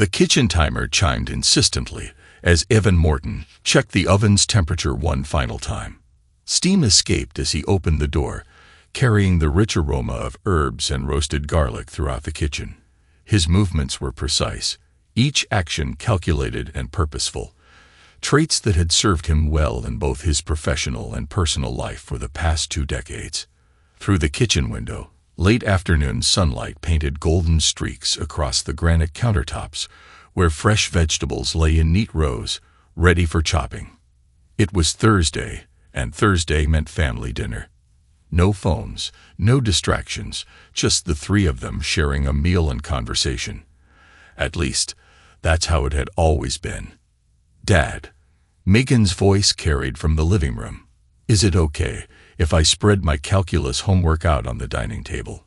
The kitchen timer chimed insistently as Evan Morton checked the oven's temperature one final time. Steam escaped as he opened the door, carrying the rich aroma of herbs and roasted garlic throughout the kitchen. His movements were precise, each action calculated and purposeful, traits that had served him well in both his professional and personal life for the past 2 decades. Through the kitchen window, late afternoon sunlight painted golden streaks across the granite countertops, where fresh vegetables lay in neat rows, ready for chopping. It was Thursday, and Thursday meant family dinner. No phones, no distractions, just the 3 of them sharing a meal and conversation. At least, that's how it had always been. "Dad," Megan's voice carried from the living room. "Is it okay if I spread my calculus homework out on the dining table?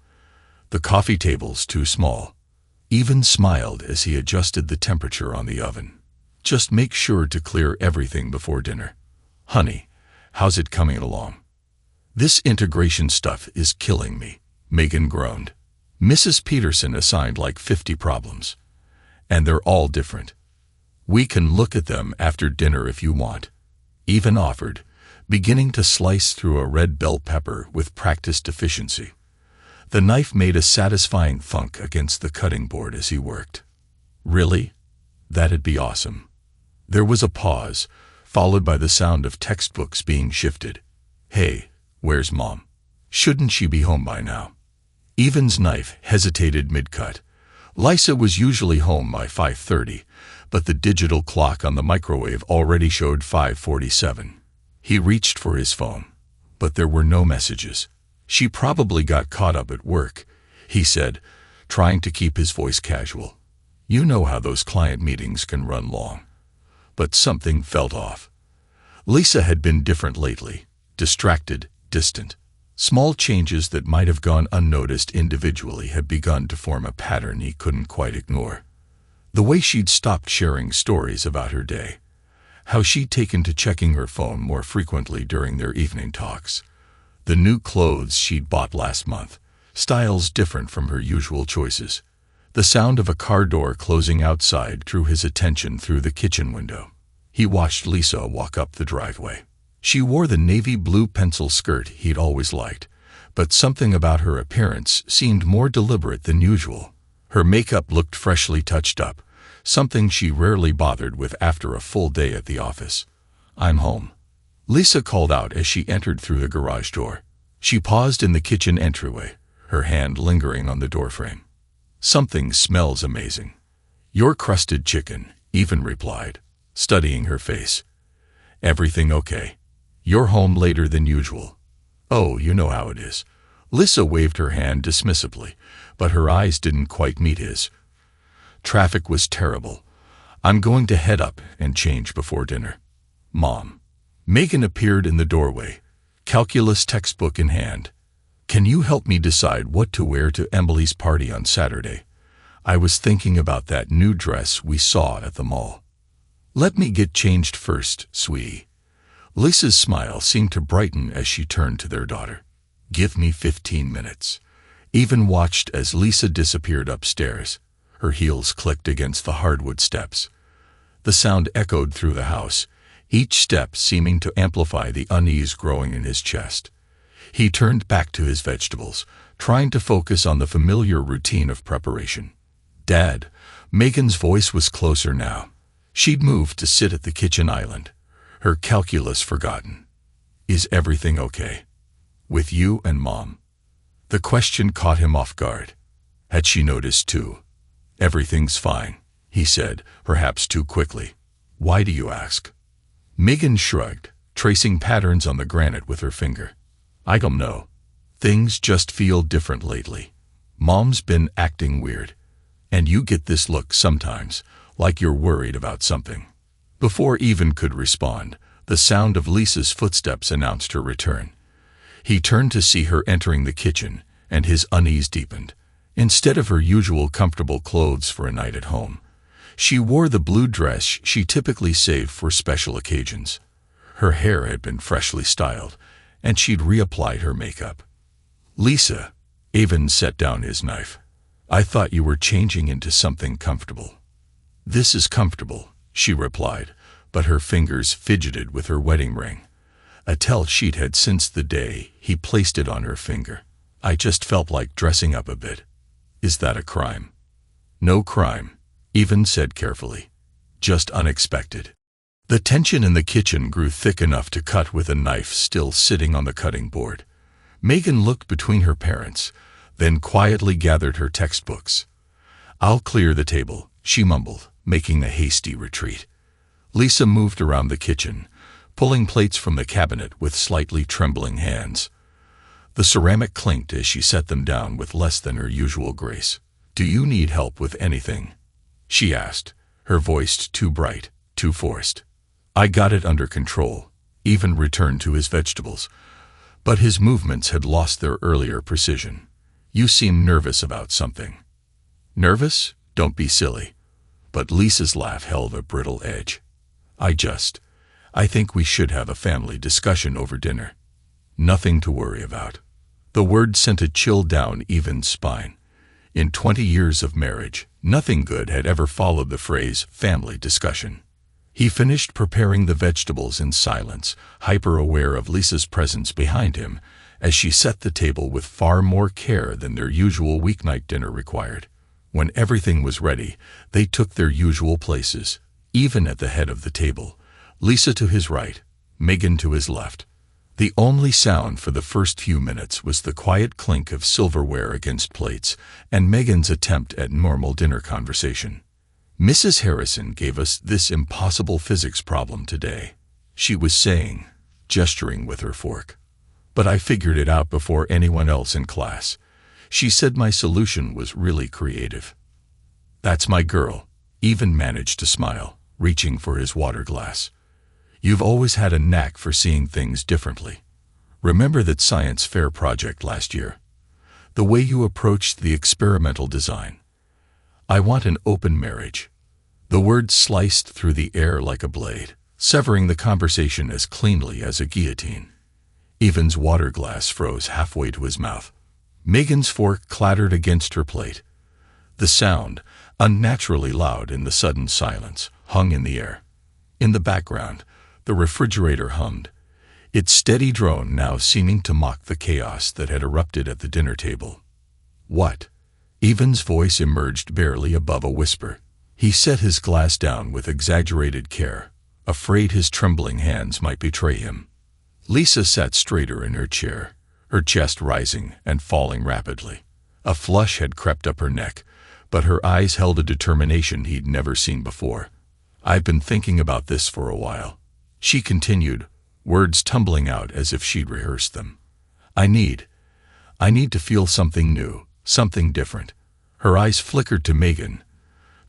The coffee table's too small." Evan smiled as he adjusted the temperature on the oven. "Just make sure to clear everything before dinner. Honey, how's it coming along?" "This integration stuff is killing me," Megan groaned. Mrs. Peterson assigned like 50 problems. "And they're all different. We can look at them after dinner if you want," Evan offered, beginning to slice through a red bell pepper with practiced efficiency. The knife made a satisfying thunk against the cutting board as he worked. "Really? That'd be awesome." There was a pause, followed by the sound of textbooks being shifted. "Hey, where's Mom? Shouldn't she be home by now?" Evan's knife hesitated mid-cut. Lisa was usually home by 5:30, but the digital clock on the microwave already showed 5:47. He reached for his phone, but there were no messages. "She probably got caught up at work," he said, trying to keep his voice casual. "You know how those client meetings can run long." But something felt off. Lisa had been different lately, distracted, distant. Small changes that might have gone unnoticed individually had begun to form a pattern he couldn't quite ignore. The way she'd stopped sharing stories about her day, how she'd taken to checking her phone more frequently during their evening talks, the new clothes she'd bought last month, styles different from her usual choices. The sound of a car door closing outside drew his attention through the kitchen window. He watched Lisa walk up the driveway. She wore the navy blue pencil skirt he'd always liked, but something about her appearance seemed more deliberate than usual. Her makeup looked freshly touched up, something she rarely bothered with after a full day at the office. "I'm home," Lisa called out as she entered through the garage door. She paused in the kitchen entryway, her hand lingering on the doorframe. "Something smells amazing." "Your crusted chicken," Evan replied, studying her face. "Everything okay? You're home later than usual." "Oh, you know how it is." Lisa waved her hand dismissively, but her eyes didn't quite meet his. "Traffic was terrible. I'm going to head up and change before dinner." "Mom." Megan appeared in the doorway, calculus textbook in hand. "Can you help me decide what to wear to Emily's party on Saturday? I was thinking about that new dress we saw at the mall." "Let me get changed first, sweetie." Lisa's smile seemed to brighten as she turned to their daughter. "Give me 15 minutes. Evan watched as Lisa disappeared upstairs. Her heels clicked against the hardwood steps. The sound echoed through the house, each step seeming to amplify the unease growing in his chest. He turned back to his vegetables, trying to focus on the familiar routine of preparation. "Dad," Megan's voice was closer now. She'd moved to sit at the kitchen island, her calculus forgotten. "Is everything okay? With you and Mom?" The question caught him off guard. Had she noticed too? "Everything's fine," he said, perhaps too quickly. "Why do you ask?" Megan shrugged, tracing patterns on the granite with her finger. "I don't know. Things just feel different lately. Mom's been acting weird. And you get this look sometimes, like you're worried about something." Before Evan could respond, the sound of Lisa's footsteps announced her return. He turned to see her entering the kitchen, and his unease deepened. Instead of her usual comfortable clothes for a night at home, she wore the blue dress she typically saved for special occasions. Her hair had been freshly styled, and she'd reapplied her makeup. "Lisa," Evan set down his knife, "I thought you were changing into something comfortable." "This is comfortable," she replied, but her fingers fidgeted with her wedding ring. A tell sheet had since the day he placed it on her finger. "I just felt like dressing up a bit." "Is that a crime?" "No crime," Even said carefully. "Just unexpected." The tension in the kitchen grew thick enough to cut with a knife still sitting on the cutting board. Megan looked between her parents, then quietly gathered her textbooks. "I'll clear the table," she mumbled, making a hasty retreat. Lisa moved around the kitchen, pulling plates from the cabinet with slightly trembling hands. The ceramic clinked as she set them down with less than her usual grace. "Do you need help with anything?" she asked, her voice too bright, too forced. "I got it under control." Even returned to his vegetables, but his movements had lost their earlier precision. "You seem nervous about something." "Nervous? Don't be silly." But Lisa's laugh held a brittle edge. I think we should have a family discussion over dinner." "Nothing to worry about." The word sent a chill down Evan's spine. In 20 years of marriage, nothing good had ever followed the phrase family discussion. He finished preparing the vegetables in silence, hyper-aware of Lisa's presence behind him, as she set the table with far more care than their usual weeknight dinner required. When everything was ready, they took their usual places, even at the head of the table, Lisa to his right, Megan to his left. The only sound for the first few minutes was the quiet clink of silverware against plates and Megan's attempt at normal dinner conversation. "Mrs. Harrison gave us this impossible physics problem today," she was saying, gesturing with her fork. "But I figured it out before anyone else in class. She said my solution was really creative." "That's my girl," Even managed to smile, reaching for his water glass. "You've always had a knack for seeing things differently. Remember that science fair project last year? The way you approached the experimental design. I want an open marriage." The word sliced through the air like a blade, severing the conversation as cleanly as a guillotine. Evan's water glass froze halfway to his mouth. Megan's fork clattered against her plate. The sound, unnaturally loud in the sudden silence, hung in the air. In the background, the refrigerator hummed, its steady drone now seeming to mock the chaos that had erupted at the dinner table. "What?" Evan's voice emerged barely above a whisper. He set his glass down with exaggerated care, afraid his trembling hands might betray him. Lisa sat straighter in her chair, her chest rising and falling rapidly. A flush had crept up her neck, but her eyes held a determination he'd never seen before. "I've been thinking about this for a while," she continued, words tumbling out as if she'd rehearsed them. I need to feel something new, something different." Her eyes flickered to Megan,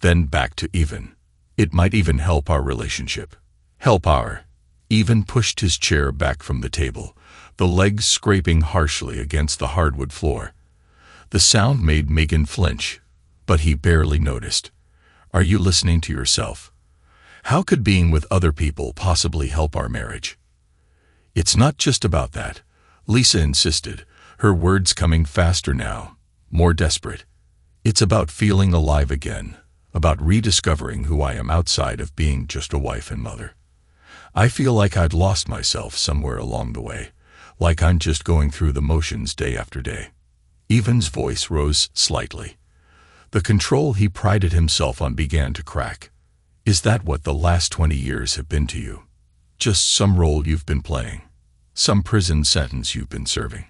then back to Even. "It might even help our relationship." "Help our—" Even pushed his chair back from the table, the legs scraping harshly against the hardwood floor. The sound made Megan flinch, but he barely noticed. "Are you listening to yourself? How could being with other people possibly help our marriage?" "It's not just about that," Lisa insisted, her words coming faster now, more desperate. "It's about feeling alive again, about rediscovering who I am outside of being just a wife and mother. I feel like I'd lost myself somewhere along the way, like I'm just going through the motions day after day." Evan's voice rose slightly. The control he prided himself on began to crack. "Is that what the last 20 years have been to you? Just some role you've been playing? Some prison sentence you've been serving?"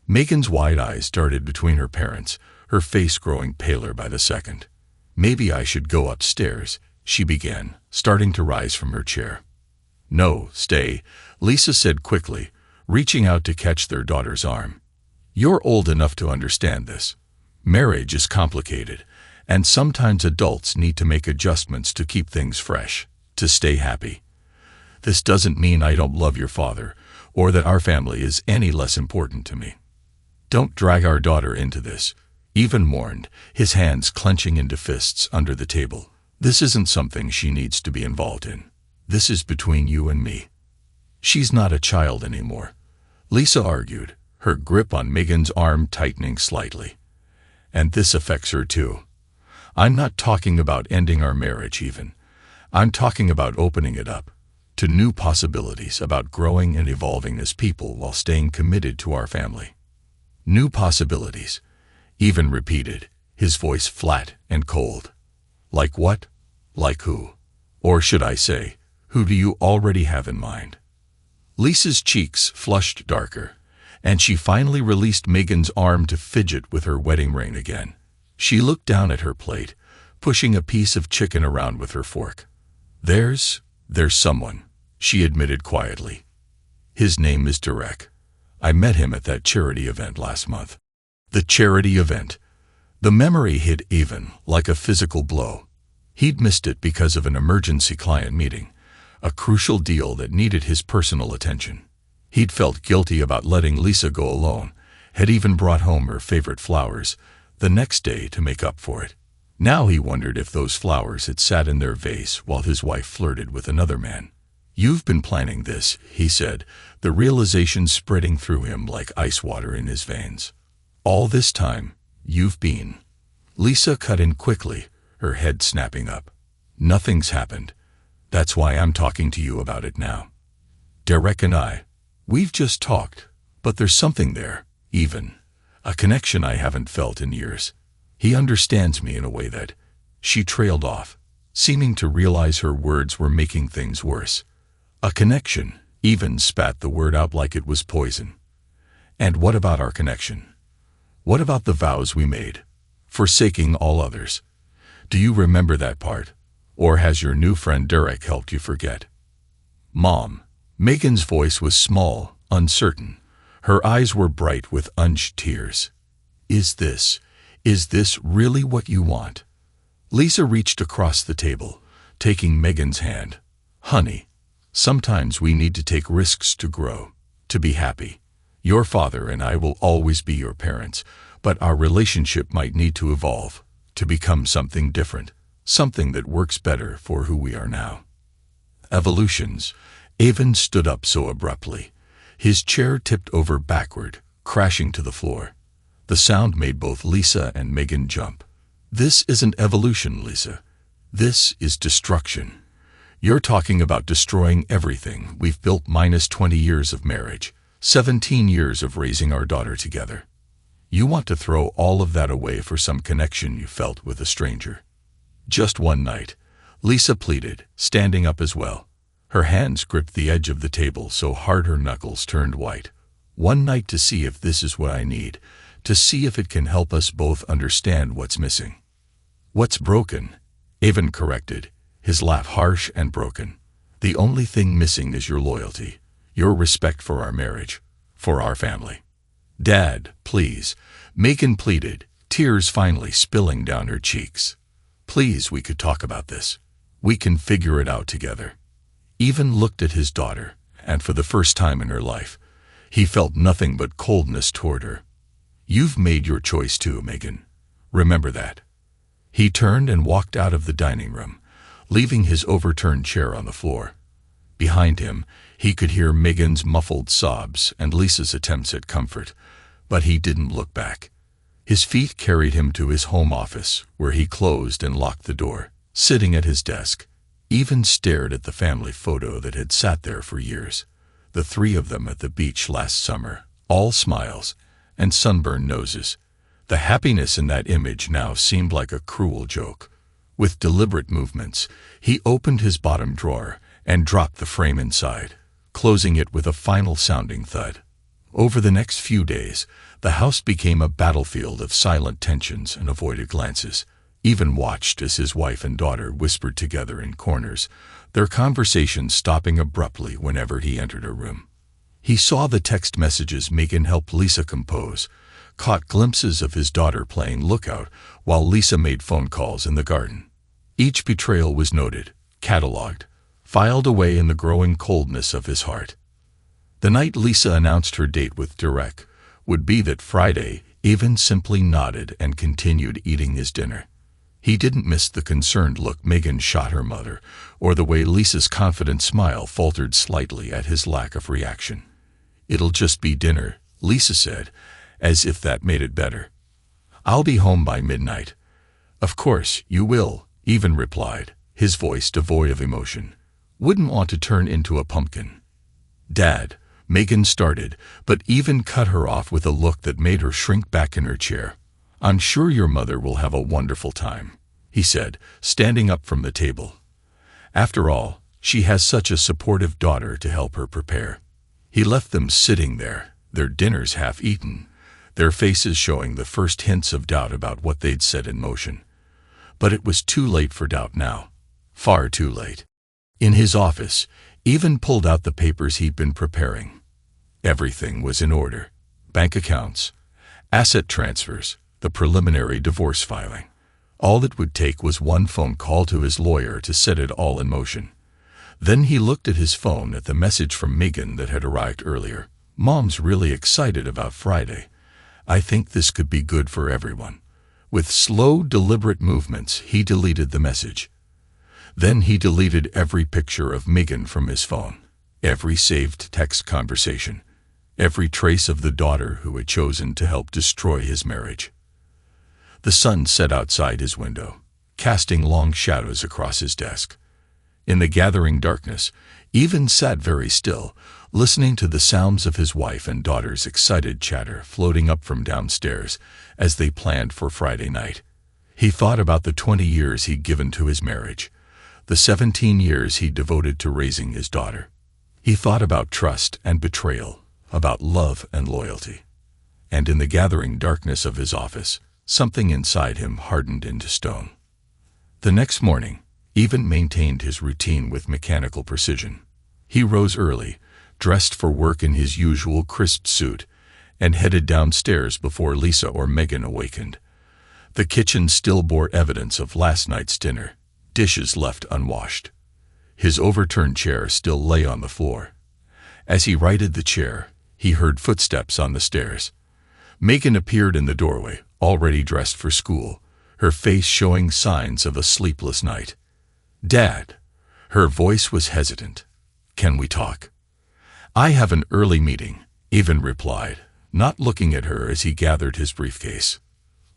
Megan's wide eyes darted between her parents, her face growing paler by the second. "Maybe I should go upstairs," she began, starting to rise from her chair. "No, stay," Lisa said quickly, reaching out to catch their daughter's arm. "You're old enough to understand this. Marriage is complicated, and sometimes adults need to make adjustments to keep things fresh, to stay happy. This doesn't mean I don't love your father, or that our family is any less important to me. Don't drag our daughter into this," Even mourned, his hands clenching into fists under the table. "This isn't something she needs to be involved in. This is between you and me." "She's not a child anymore," Lisa argued, her grip on Megan's arm tightening slightly. "And this affects her too. I'm not talking about ending our marriage even. I'm talking about opening it up to new possibilities, about growing and evolving as people while staying committed to our family. New possibilities, Evan repeated, his voice flat and cold. Like what? Like who? Or should I say, who do you already have in mind? Lisa's cheeks flushed darker, and she finally released Megan's arm to fidget with her wedding ring again. She looked down at her plate, pushing a piece of chicken around with her fork. There's someone, she admitted quietly. His name is Derek. I met him at that charity event last month. The charity event. The memory hit Evan like a physical blow. He'd missed it because of an emergency client meeting, a crucial deal that needed his personal attention. He'd felt guilty about letting Lisa go alone, had even brought home her favorite flowers the next day to make up for it. Now he wondered if those flowers had sat in their vase while his wife flirted with another man. You've been planning this, he said, the realization spreading through him like ice water in his veins. All this time, you've been. Lisa cut in quickly, her head snapping up. Nothing's happened. That's why I'm talking to you about it now. Derek and we've just talked, but there's something there, even. A connection I haven't felt in years. He understands me in a way that. She trailed off, seeming to realize her words were making things worse. A connection, Evan spat the word out like it was poison. And what about our connection? What about the vows we made? Forsaking all others. Do you remember that part? Or has your new friend Derek helped you forget? Mom. Megan's voice was small, uncertain. Her eyes were bright with unshed tears. Is this really what you want? Lisa reached across the table, taking Megan's hand. Honey, sometimes we need to take risks to grow, to be happy. Your father and I will always be your parents, but our relationship might need to evolve, to become something different, something that works better for who we are now. Evolutions. Evan stood up so abruptly. His chair tipped over backward, crashing to the floor. The sound made both Lisa and Megan jump. This isn't evolution, Lisa. This is destruction. You're talking about destroying everything we've built minus 20 years of marriage, 17 years of raising our daughter together. You want to throw all of that away for some connection you felt with a stranger. Just one night, Lisa pleaded, standing up as well. Her hands gripped the edge of the table so hard her knuckles turned white. One night to see if this is what I need, to see if it can help us both understand what's missing. What's broken? Evan corrected, his laugh harsh and broken. The only thing missing is your loyalty, your respect for our marriage, for our family. Dad, please, Megan pleaded, tears finally spilling down her cheeks. Please, we could talk about this. We can figure it out together. Evan looked at his daughter, and for the first time in her life, he felt nothing but coldness toward her. You've made your choice too, Megan. Remember that. He turned and walked out of the dining room, leaving his overturned chair on the floor. Behind him, he could hear Megan's muffled sobs and Lisa's attempts at comfort, but he didn't look back. His feet carried him to his home office, where he closed and locked the door. Sitting at his desk, Evan stared at the family photo that had sat there for years. The three of them at the beach last summer, all smiles and sunburned noses. The happiness in that image now seemed like a cruel joke. With deliberate movements, he opened his bottom drawer and dropped the frame inside, closing it with a final sounding thud. Over the next few days, the house became a battlefield of silent tensions and avoided glances. Evan watched as his wife and daughter whispered together in corners, their conversations stopping abruptly whenever he entered a room. He saw the text messages Megan helped Lisa compose, caught glimpses of his daughter playing lookout while Lisa made phone calls in the garden. Each betrayal was noted, catalogued, filed away in the growing coldness of his heart. The night Lisa announced her date with Derek would be that Friday. Evan simply nodded and continued eating his dinner. He didn't miss the concerned look Megan shot her mother, or the way Lisa's confident smile faltered slightly at his lack of reaction. It'll just be dinner, Lisa said, as if that made it better. I'll be home by midnight. "Of course, you will," Evan replied, his voice devoid of emotion. "Wouldn't want to turn into a pumpkin." "Dad," Megan started, but Evan cut her off with a look that made her shrink back in her chair. "I'm sure your mother will have a wonderful time," he said, standing up from the table. "After all, she has such a supportive daughter to help her prepare." He left them sitting there, their dinners half eaten, their faces showing the first hints of doubt about what they'd set in motion. But it was too late for doubt now. Far too late. In his office, Evan pulled out the papers he'd been preparing. Everything was in order. Bank accounts, asset transfers, the preliminary divorce filing. All it would take was one phone call to his lawyer to set it all in motion. Then he looked at his phone at the message from Megan that had arrived earlier. "Mom's really excited about Friday. I think this could be good for everyone." With slow, deliberate movements, he deleted the message. Then he deleted every picture of Megan from his phone, every saved text conversation, every trace of the daughter who had chosen to help destroy his marriage. The sun set outside his window, casting long shadows across his desk. In the gathering darkness, Evan sat very still, listening to the sounds of his wife and daughter's excited chatter floating up from downstairs as they planned for Friday night. He thought about the 20 years he'd given to his marriage, the 17 years he'd devoted to raising his daughter. He thought about trust and betrayal, about love and loyalty. And in the gathering darkness of his office, something inside him hardened into stone. The next morning, Evan maintained his routine with mechanical precision. He rose early, dressed for work in his usual crisp suit, and headed downstairs before Lisa or Megan awakened. The kitchen still bore evidence of last night's dinner, dishes left unwashed. His overturned chair still lay on the floor. As he righted the chair, he heard footsteps on the stairs. Megan appeared in the doorway, already dressed for school, her face showing signs of a sleepless night. "Dad." Her voice was hesitant. "Can we talk?" "I have an early meeting," Evan replied, not looking at her as he gathered his briefcase.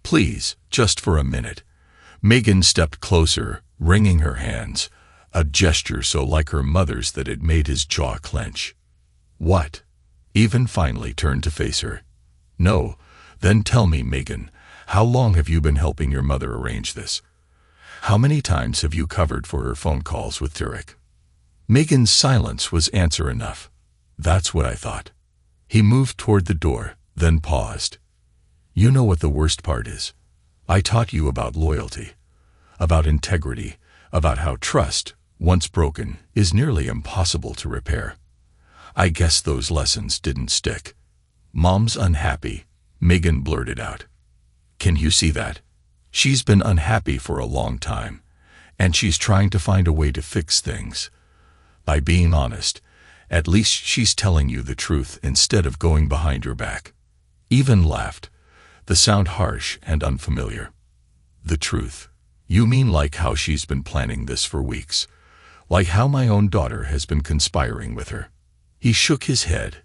"Please, just for a minute." Megan stepped closer, wringing her hands, a gesture so like her mother's that it made his jaw clench. "What?" Evan finally turned to face her. "No, then tell me, Megan, how long have you been helping your mother arrange this? How many times have you covered for her phone calls with Turek?" Megan's silence was answer enough. "That's what I thought." He moved toward the door, then paused. "You know what the worst part is? I taught you about loyalty, about integrity, about how trust, once broken, is nearly impossible to repair. I guess those lessons didn't stick." "Mom's unhappy," Megan blurted out. "Can you see that? She's been unhappy for a long time, and she's trying to find a way to fix things. By being honest, at least she's telling you the truth instead of going behind your back." Evan laughed, the sound harsh and unfamiliar. "The truth? You mean like how she's been planning this for weeks? Like how my own daughter has been conspiring with her?" He shook his head.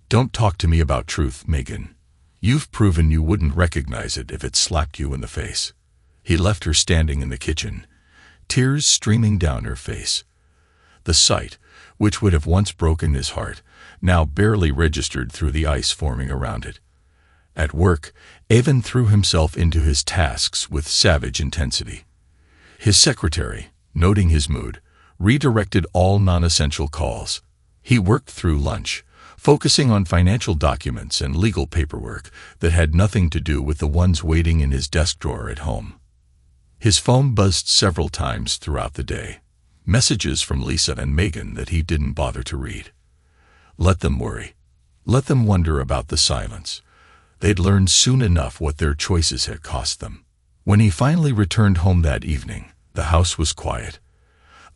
"Don't talk to me about truth, Megan. You've proven you wouldn't recognize it if it slapped you in the face." He left her standing in the kitchen, tears streaming down her face. The sight, which would have once broken his heart, now barely registered through the ice forming around it. At work, Evan threw himself into his tasks with savage intensity. His secretary, noting his mood, redirected all non-essential calls. He worked through lunch, focusing on financial documents and legal paperwork that had nothing to do with the ones waiting in his desk drawer at home. His phone buzzed several times throughout the day, messages from Lisa and Megan that he didn't bother to read. Let them worry. Let them wonder about the silence. They'd learn soon enough what their choices had cost them. When he finally returned home that evening, the house was quiet.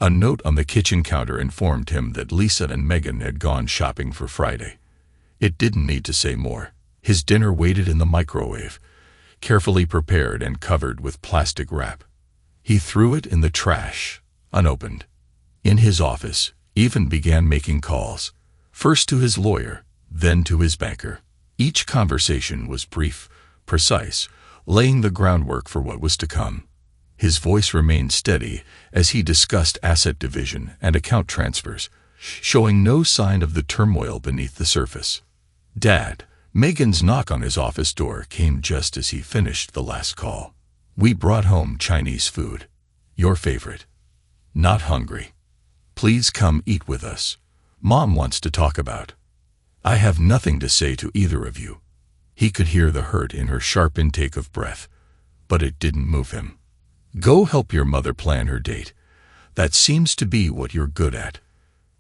A note on the kitchen counter informed him that Lisa and Megan had gone shopping for Friday. It didn't need to say more. His dinner waited in the microwave, carefully prepared and covered with plastic wrap. He threw it in the trash, unopened. In his office, Evan began making calls, first to his lawyer, then to his banker. Each conversation was brief, precise, laying the groundwork for what was to come. His voice remained steady as he discussed asset division and account transfers, showing no sign of the turmoil beneath the surface. "Dad," Megan's knock on his office door came just as he finished the last call. "We brought home Chinese food. Your favorite. Not hungry. Please come eat with us. Mom wants to talk about." "I have nothing to say to either of you." He could hear the hurt in her sharp intake of breath, but it didn't move him. "Go help your mother plan her date. That seems to be what you're good at."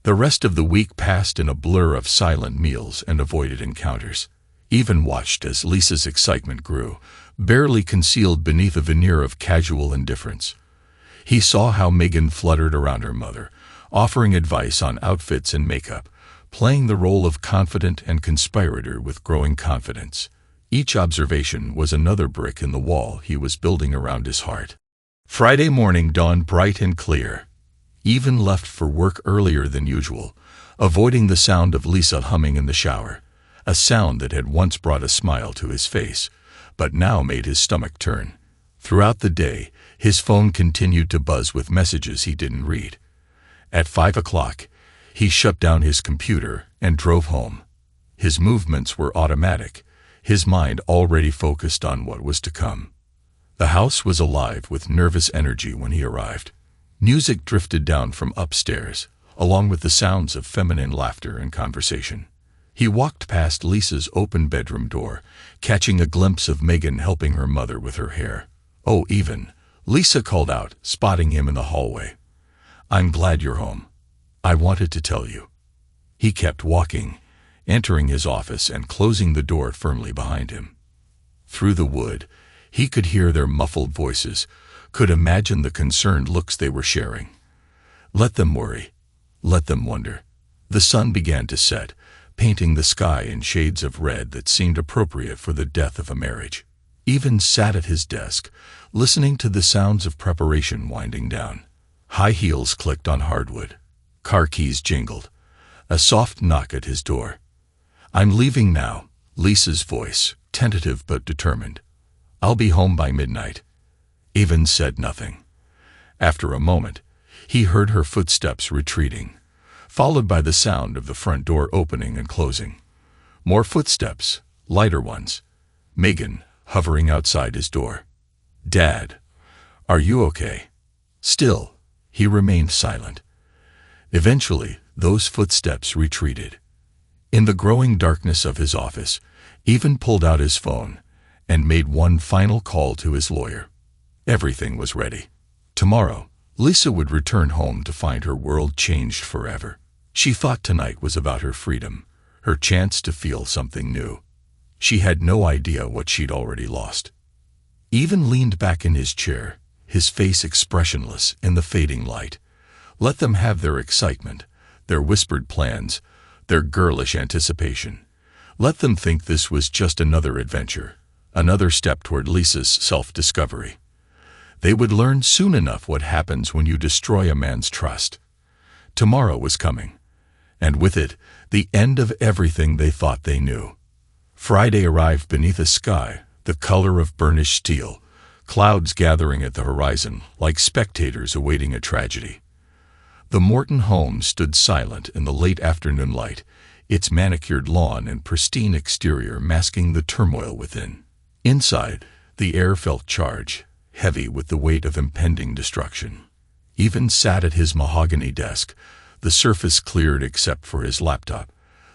The rest of the week passed in a blur of silent meals and avoided encounters. Even watched as Lisa's excitement grew, barely concealed beneath a veneer of casual indifference. He saw how Megan fluttered around her mother, offering advice on outfits and makeup, playing the role of confidant and conspirator with growing confidence. Each observation was another brick in the wall he was building around his heart. Friday morning dawned bright and clear. Even left for work earlier than usual, avoiding the sound of Lisa humming in the shower, a sound that had once brought a smile to his face, but now made his stomach turn. Throughout the day, his phone continued to buzz with messages he didn't read. At 5 o'clock, he shut down his computer and drove home. His movements were automatic, his mind already focused on what was to come. The house was alive with nervous energy when he arrived. Music drifted down from upstairs, along with the sounds of feminine laughter and conversation. He walked past Lisa's open bedroom door, catching a glimpse of Megan helping her mother with her hair. "Oh, even," Lisa called out, spotting him in the hallway. "I'm glad you're home. I wanted to tell you." He kept walking, entering his office and closing the door firmly behind him. Through the wood, he could hear their muffled voices, could imagine the concerned looks they were sharing. Let them worry. Let them wonder. The sun began to set, painting the sky in shades of red that seemed appropriate for the death of a marriage. Even sat at his desk, listening to the sounds of preparation winding down. High heels clicked on hardwood. Car keys jingled. A soft knock at his door. "I'm leaving now," Lisa's voice, tentative but determined. "I'll be home by midnight." Even said nothing. After a moment, he heard her footsteps retreating, followed by the sound of the front door opening and closing. More footsteps, lighter ones. Megan, hovering outside his door. "Dad, are you okay?" Still, he remained silent. Eventually, those footsteps retreated. In the growing darkness of his office, Even pulled out his phone and made one final call to his lawyer. Everything was ready. Tomorrow, Lisa would return home to find her world changed forever. She thought tonight was about her freedom, her chance to feel something new. She had no idea what she'd already lost. Even leaned back in his chair, his face expressionless in the fading light. Let them have their excitement, their whispered plans, their girlish anticipation. Let them think this was just another adventure, another step toward Lisa's self-discovery. They would learn soon enough what happens when you destroy a man's trust. Tomorrow was coming, and with it, the end of everything they thought they knew. Friday arrived beneath a sky, the color of burnished steel, clouds gathering at the horizon like spectators awaiting a tragedy. The Morton home stood silent in the late afternoon light, its manicured lawn and pristine exterior masking the turmoil within. Inside, the air felt charged, heavy with the weight of impending destruction. Even sat at his mahogany desk, the surface cleared except for his laptop,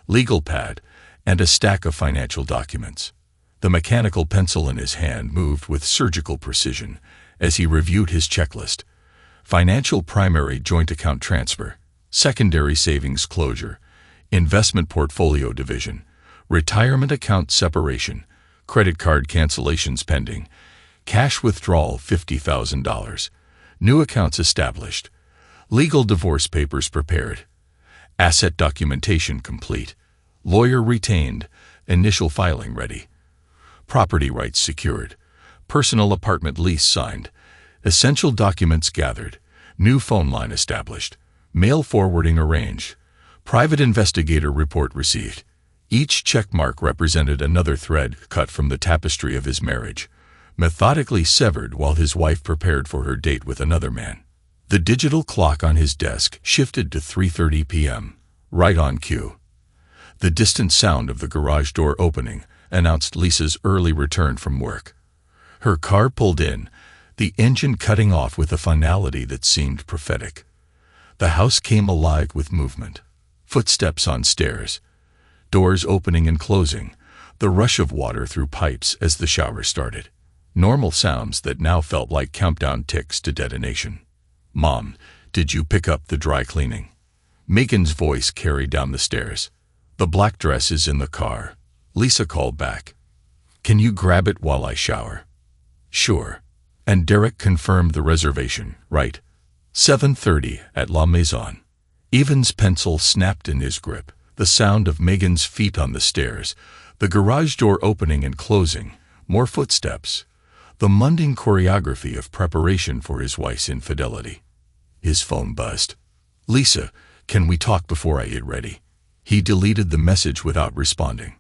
legal pad, and a stack of financial documents. The mechanical pencil in his hand moved with surgical precision as he reviewed his checklist. Financial primary joint account transfer, secondary savings closure, investment portfolio division, retirement account separation, credit card cancellations pending, cash withdrawal $50,000, new accounts established, legal divorce papers prepared, asset documentation complete, lawyer retained, initial filing ready, property rights secured, personal apartment lease signed, essential documents gathered, new phone line established, mail forwarding arranged, private investigator report received. Each checkmark represented another thread cut from the tapestry of his marriage, methodically severed while his wife prepared for her date with another man. The digital clock on his desk shifted to 3:30 p.m., right on cue. The distant sound of the garage door opening announced Lisa's early return from work. Her car pulled in, the engine cutting off with a finality that seemed prophetic. The house came alive with movement. Footsteps on stairs, doors opening and closing, the rush of water through pipes as the shower started. Normal sounds that now felt like countdown ticks to detonation. "Mom, did you pick up the dry cleaning?" Megan's voice carried down the stairs. "The black dress is in the car," Lisa called back. "Can you grab it while I shower?" "Sure." And Derek confirmed the reservation, right? 7:30 at La Maison. Evan's pencil snapped in his grip, the sound of Megan's feet on the stairs, the garage door opening and closing, more footsteps, the mundane choreography of preparation for his wife's infidelity. His phone buzzed. "Lisa, can we talk before I get ready?" He deleted the message without responding.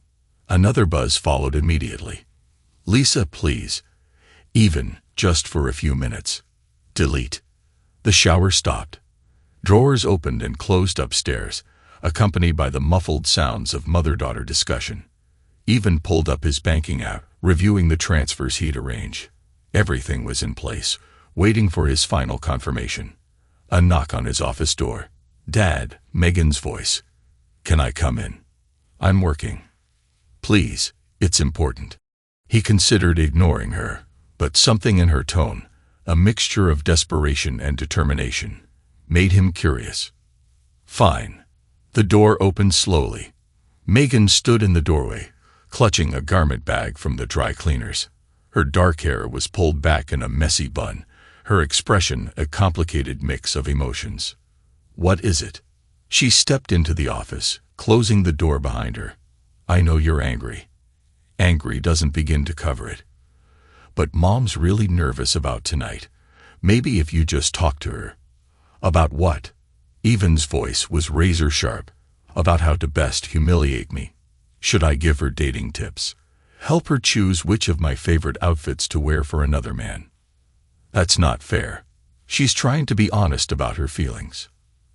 Another buzz followed immediately. "Lisa, please. Even, just for a few minutes." Delete. The shower stopped. Drawers opened and closed upstairs, accompanied by the muffled sounds of mother-daughter discussion. Even pulled up his banking app, reviewing the transfers he'd arranged. Everything was in place, waiting for his final confirmation. A knock on his office door. "Dad," Megan's voice. "Can I come in? I'm working." "Please, it's important." He considered ignoring her, but something in her tone, a mixture of desperation and determination, made him curious. "Fine." The door opened slowly. Megan stood in the doorway, clutching a garment bag from the dry cleaners. Her dark hair was pulled back in a messy bun, her expression a complicated mix of emotions. "What is it?" She stepped into the office, closing the door behind her. "I know you're angry." Angry doesn't begin to cover it. "But Mom's really nervous about tonight. Maybe if you just talk to her." "About what?" Evan's voice was razor sharp. "About how to best humiliate me. Should I give her dating tips? Help her choose which of my favorite outfits to wear for another man?" That's not fair. She's trying to be honest about her feelings.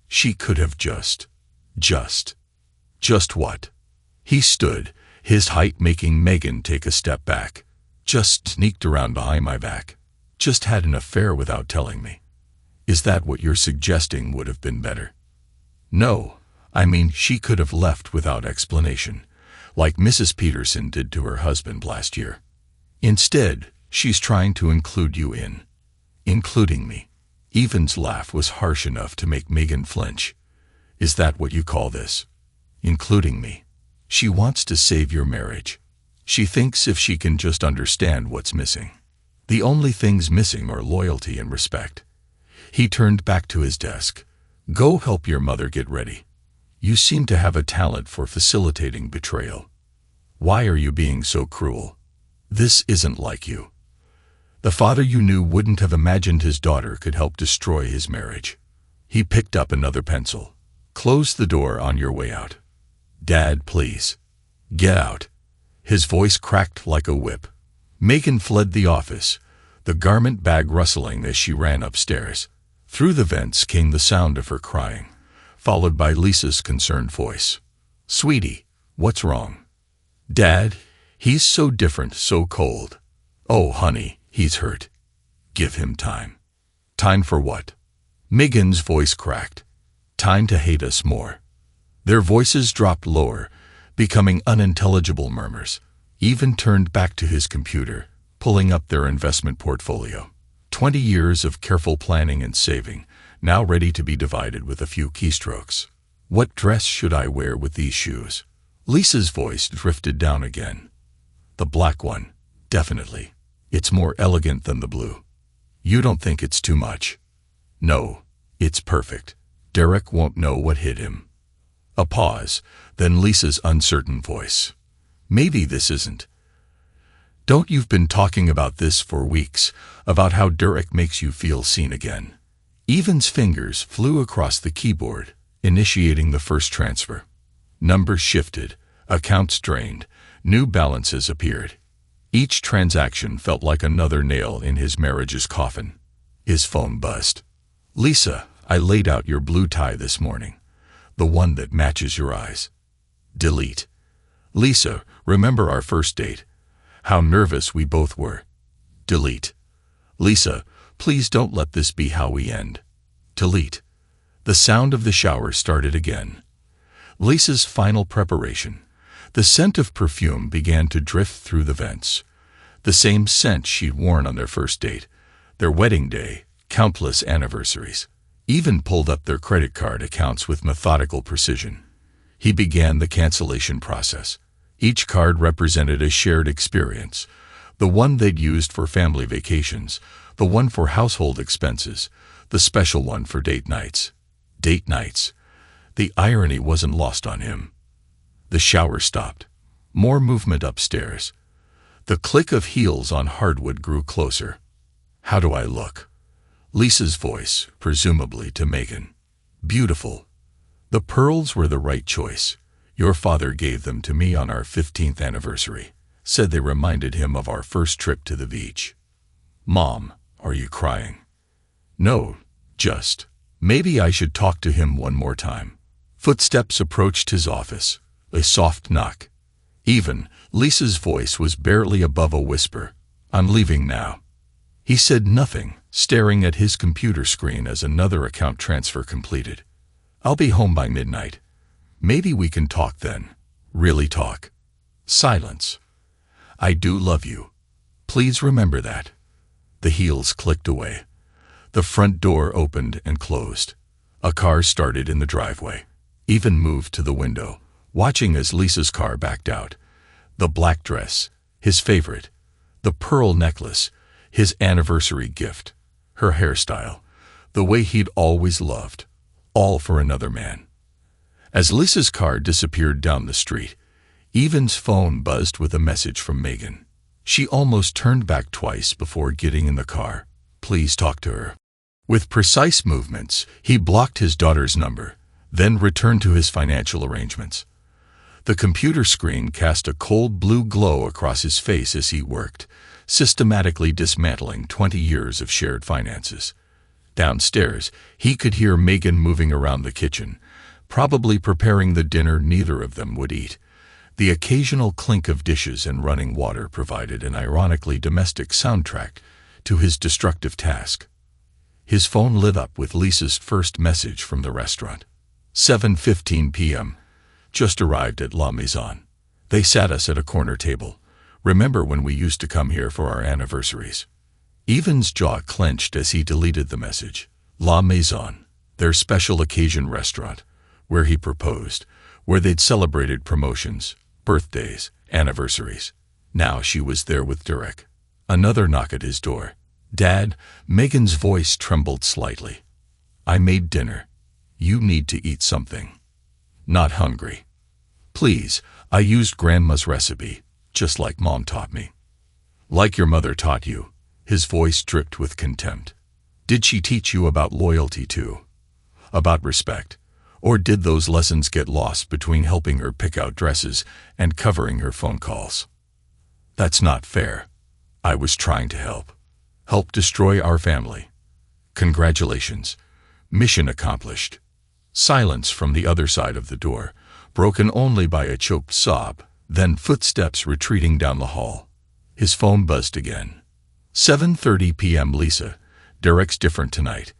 She could have just what? He stood, his height making Megan take a step back. "Just sneaked around behind my back. Just had an affair without telling me." "Is that what you're suggesting would have been better?" "No, I mean she could have left without explanation, like Mrs. Peterson did to her husband last year. Instead, she's trying to include you in. Including me." Evan's laugh was harsh enough to make Megan flinch. "Is that what you call this? Including me? She wants to save your marriage. She thinks if she can just understand what's missing. The only things missing are loyalty and respect." He turned back to his desk. "Go help your mother get ready. You seem to have a talent for facilitating betrayal. Why are you being so cruel? This isn't like you." The father you knew wouldn't have imagined his daughter could help destroy his marriage. He picked up another pencil. "Close the door on your way out." "Dad, please. Get out." His voice cracked like a whip. Megan fled the office, the garment bag rustling as she ran upstairs. Through the vents came the sound of her crying, followed by Lisa's concerned voice. "Sweetie, what's wrong?" "Dad, he's so different, so cold." "Oh, honey, he's hurt. Give him time." "Time for what?" Megan's voice cracked. "Time to hate us more." Their voices dropped lower, becoming unintelligible murmurs. Even turned back to his computer, pulling up their investment portfolio. 20 years of careful planning and saving, now ready to be divided with a few keystrokes. "What dress should I wear with these shoes?" Lisa's voice drifted down again. "The black one, definitely. It's more elegant than the blue." "You don't think it's too much?" "No, it's perfect. Derek won't know what hit him." A pause, then Lisa's uncertain voice. "Maybe this isn't. Don't you've been talking about this for weeks, about how Derek makes you feel seen again?" Evan's fingers flew across the keyboard, initiating the first transfer. Numbers shifted, accounts drained, new balances appeared. Each transaction felt like another nail in his marriage's coffin. His phone buzzed. "Lisa, I laid out your blue tie this morning. The one that matches your eyes." Delete. "Lisa, remember our first date? How nervous we both were." Delete. "Lisa, please don't let this be how we end." Delete. The sound of the shower started again. Lisa's final preparation. The scent of perfume began to drift through the vents. The same scent she'd worn on their first date, their wedding day, countless anniversaries. Even pulled up their credit card accounts with methodical precision. He began the cancellation process. Each card represented a shared experience. The one they'd used for family vacations, the one for household expenses, the special one for date nights. Date nights. The irony wasn't lost on him. The shower stopped. More movement upstairs. The click of heels on hardwood grew closer. "How do I look?" Lisa's voice, presumably to Megan. "Beautiful. The pearls were the right choice. Your father gave them to me on our 15th anniversary. Said they reminded him of our first trip to the beach." "Mom, are you crying?" "No, just. Maybe I should talk to him one more time." Footsteps approached his office. A soft knock. Even Lisa's voice was barely above a whisper. "I'm leaving now." He said nothing, staring at his computer screen as another account transfer completed. "I'll be home by midnight. Maybe we can talk then. Really talk." Silence. "I do love you. Please remember that." The heels clicked away. The front door opened and closed. A car started in the driveway. Even moved to the window, watching as Lisa's car backed out. The black dress, his favorite. The pearl necklace, his anniversary gift. Her hairstyle, the way he'd always loved. All for another man. As Lisa's car disappeared down the street, Evan's phone buzzed with a message from Megan. She almost turned back twice before getting in the car. Please talk to her. With precise movements, he blocked his daughter's number, then returned to his financial arrangements. The computer screen cast a cold blue glow across his face as he worked, systematically dismantling 20 years of shared finances. Downstairs, he could hear Megan moving around the kitchen, probably preparing the dinner neither of them would eat. The occasional clink of dishes and running water provided an ironically domestic soundtrack to his destructive task. His phone lit up with Lisa's first message from the restaurant. 7:15 p.m. Just arrived at La Maison. They sat us at a corner table. Remember when we used to come here for our anniversaries? Evan's jaw clenched as he deleted the message. La Maison, their special occasion restaurant, where he proposed, where they'd celebrated promotions, birthdays, anniversaries. Now she was there with Derek. Another knock at his door. "Dad," Megan's voice trembled slightly. "I made dinner. You need to eat something." "Not hungry." "Please, I used Grandma's recipe, just like Mom taught me." "Like your mother taught you." His voice dripped with contempt. "Did she teach you about loyalty too? About respect? Or did those lessons get lost between helping her pick out dresses and covering her phone calls?" "That's not fair. I was trying to help. Help destroy our family. Congratulations. Mission accomplished." Silence from the other side of the door, broken only by a choked sob, then footsteps retreating down the hall. His phone buzzed again. 7:30 p.m. Lisa, Derek's different tonight.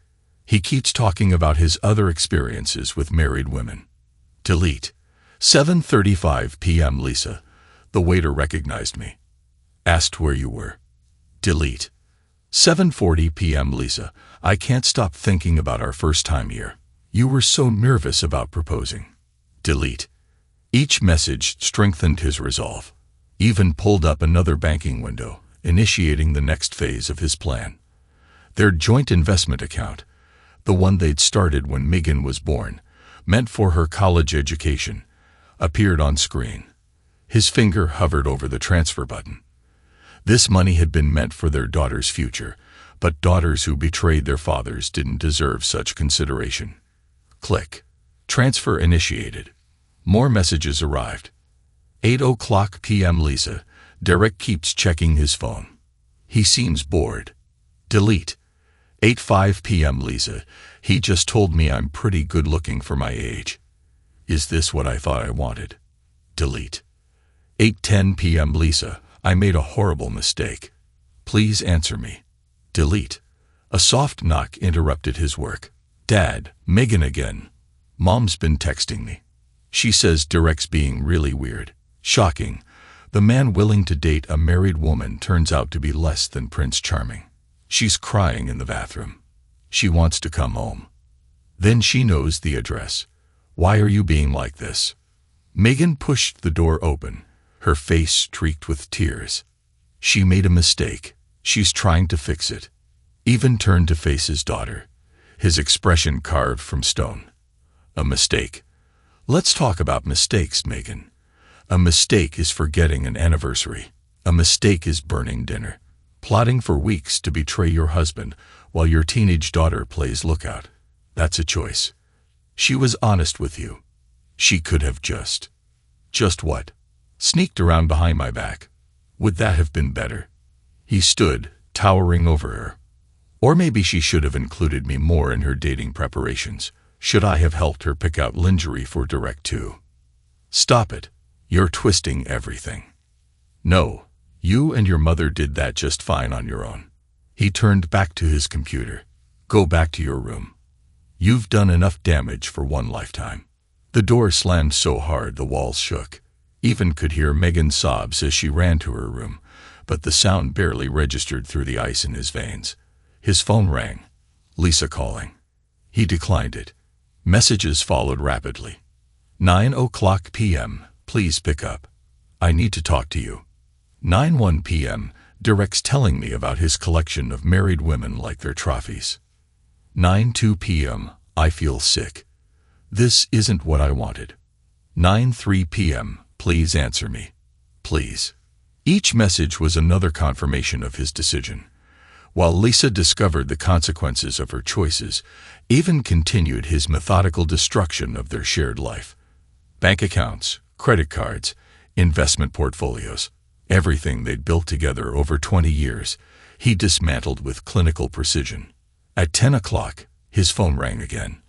He keeps talking about his other experiences with married women. Delete. 7:35 p.m. Lisa, the waiter recognized me. Asked where you were. Delete. 7:40 p.m. Lisa, I can't stop thinking about our first time here. You were so nervous about proposing. Delete. Each message strengthened his resolve. Even pulled up another banking window, initiating the next phase of his plan. Their joint investment account, the one they'd started when Megan was born, meant for her college education, appeared on screen. His finger hovered over the transfer button. This money had been meant for their daughter's future, but daughters who betrayed their fathers didn't deserve such consideration. Click. Transfer initiated. More messages arrived. 8:00 p.m. Lisa, Derek keeps checking his phone. He seems bored. Delete. 8:05 p.m. Lisa, he just told me I'm pretty good looking for my age. Is this what I thought I wanted? Delete. 8:10 p.m. Lisa, I made a horrible mistake. Please answer me. Delete. A soft knock interrupted his work. Dad, Megan again. Mom's been texting me. She says Derek's being really weird. Shocking. The man willing to date a married woman turns out to be less than Prince Charming. She's crying in the bathroom. She wants to come home. Then she knows the address. Why are you being like this? Megan pushed the door open, her face streaked with tears. She made a mistake. She's trying to fix it. Even turned to face his daughter, his expression carved from stone. A mistake. Let's talk about mistakes, Megan. A mistake is forgetting an anniversary. A mistake is burning dinner. Plotting for weeks to betray your husband while your teenage daughter plays lookout. That's a choice. She was honest with you. She could have just what? Sneaked around behind my back. Would that have been better? He stood, towering over her. Or maybe she should have included me more in her dating preparations. Should I have helped her pick out lingerie for Derek too? Stop it. You're twisting everything. No, you and your mother did that just fine on your own. He turned back to his computer. Go back to your room. You've done enough damage for one lifetime. The door slammed so hard the walls shook. Even could hear Megan's sobs as she ran to her room, but the sound barely registered through the ice in his veins. His phone rang. Lisa calling. He declined it. Messages followed rapidly. 9:00 p.m. Please pick up. I need to talk to you. 9:01 p.m. Derek's telling me about his collection of married women like their trophies. 9:02 p.m. I feel sick. This isn't what I wanted. 9:03 p.m. Please answer me. Please. Each message was another confirmation of his decision. While Lisa discovered the consequences of her choices, even continued his methodical destruction of their shared life. Bank accounts, credit cards, investment portfolios, everything they'd built together over 20 years, he dismantled with clinical precision. At 10 o'clock, his phone rang again.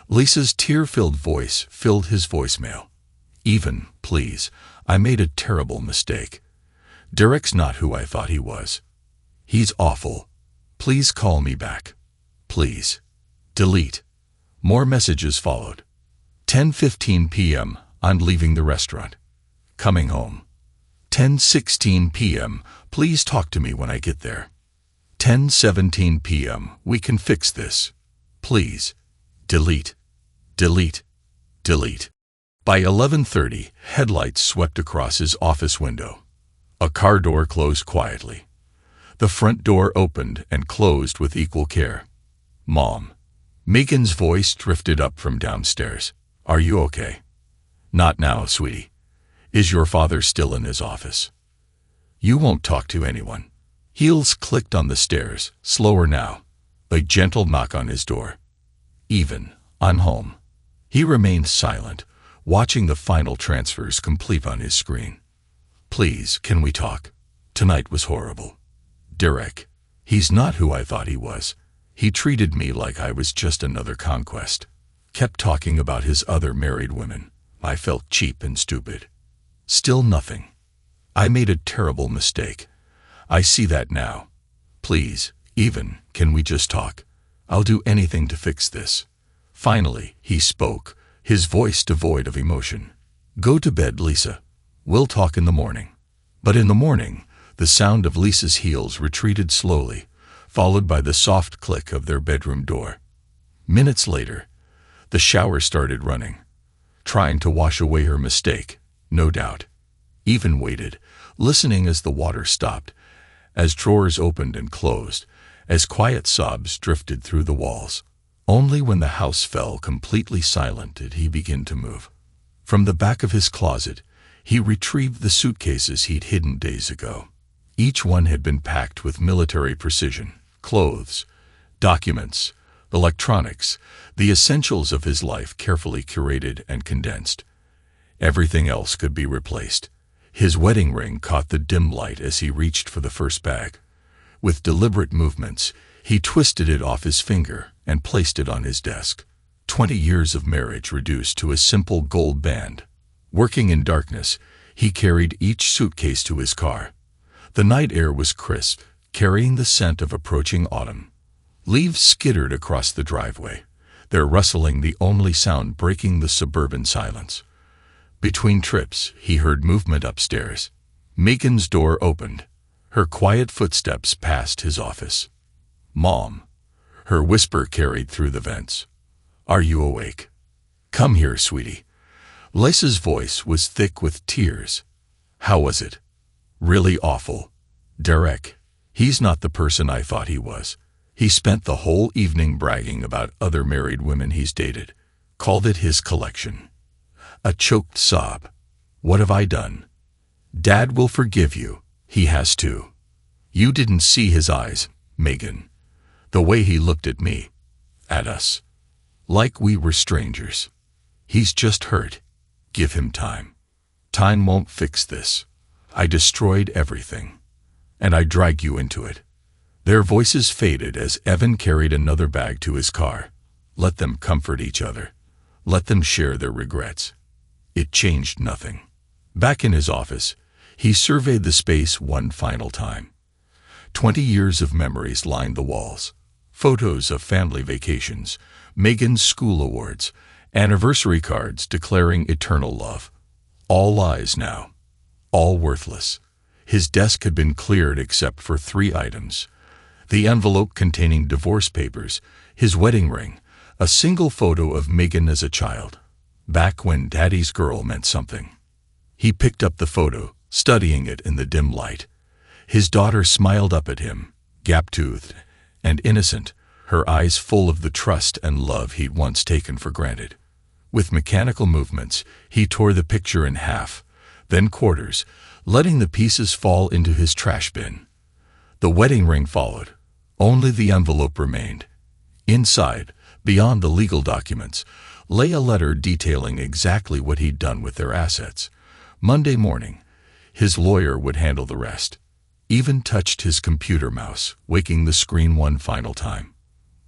Lisa's tear-filled voice filled his voicemail. Even, please, I made a terrible mistake. Derek's not who I thought he was. He's awful. Please call me back. Please. Delete. More messages followed. 10:15 p.m. I'm leaving the restaurant. Coming home. 10:16 p.m. Please talk to me when I get there. 10:17 p.m. We can fix this. Please. Delete. Delete. Delete. By 11:30, headlights swept across his office window. A car door closed quietly. The front door opened and closed with equal care. Mom. Megan's voice drifted up from downstairs. Are you okay? Not now, sweetie. Is your father still in his office? You won't talk to anyone. Heels clicked on the stairs, slower now. A gentle knock on his door. Even, I'm home. He remained silent, watching the final transfers complete on his screen. Please, can we talk? Tonight was horrible. Derek. He's not who I thought he was. He treated me like I was just another conquest. Kept talking about his other married women. I felt cheap and stupid. Still nothing. I made a terrible mistake. I see that now. Please, even, can we just talk? I'll do anything to fix this. Finally, he spoke, his voice devoid of emotion. Go to bed, Lisa. We'll talk in the morning. But in the morning, the sound of Lisa's heels retreated slowly, followed by the soft click of their bedroom door. Minutes later, the shower started running, trying to wash away her mistake, no doubt. Even waited, listening as the water stopped, as drawers opened and closed, as quiet sobs drifted through the walls. Only when the house fell completely silent did he begin to move. From the back of his closet, he retrieved the suitcases he'd hidden days ago. Each one had been packed with military precision. Clothes, documents, electronics, the essentials of his life carefully curated and condensed. Everything else could be replaced. His wedding ring caught the dim light as he reached for the first bag. With deliberate movements, he twisted it off his finger and placed it on his desk. 20 years of marriage reduced to a simple gold band. Working in darkness, he carried each suitcase to his car. The night air was crisp, carrying the scent of approaching autumn. Leaves skittered across the driveway, their rustling the only sound breaking the suburban silence. Between trips, he heard movement upstairs. Megan's door opened. Her quiet footsteps passed his office. "Mom." Her whisper carried through the vents. "Are you awake? Come here, sweetie." Lisa's voice was thick with tears. "How was it?" "Really awful. Derek, he's not the person I thought he was. He spent the whole evening bragging about other married women he's dated. Called it his collection." A choked sob. "What have I done?" "Dad will forgive you. He has to." "You didn't see his eyes, Megan. The way he looked at me. At us. Like we were strangers. He's just hurt. Give him time. Time won't fix this. I destroyed everything. And I drag you into it." Their voices faded as Evan carried another bag to his car. Let them comfort each other. Let them share their regrets. It changed nothing. Back in his office, he surveyed the space one final time. 20 years of memories lined the walls. Photos of family vacations, Megan's school awards, anniversary cards declaring eternal love. All lies now. All worthless. His desk had been cleared except for 3 items. The envelope containing divorce papers, his wedding ring, a single photo of Megan as a child, back when Daddy's girl meant something. He picked up the photo, studying it in the dim light. His daughter smiled up at him, gap-toothed and innocent, her eyes full of the trust and love he'd once taken for granted. With mechanical movements, he tore the picture in half, then quarters, letting the pieces fall into his trash bin. The wedding ring followed. Only the envelope remained. Inside, beyond the legal documents, lay a letter detailing exactly what he'd done with their assets. Monday morning, his lawyer would handle the rest. Even touched his computer mouse, waking the screen one final time.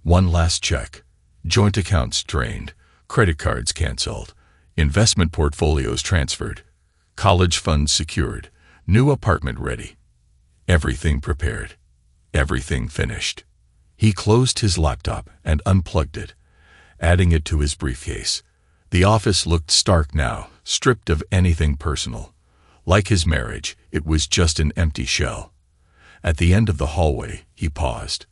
One last check. Joint accounts drained, credit cards canceled, investment portfolios transferred, college funds secured, new apartment ready. Everything prepared. Everything finished. He closed his laptop and unplugged it, adding it to his briefcase. The office looked stark now, stripped of anything personal. Like his marriage, it was just an empty shell. At the end of the hallway, he paused.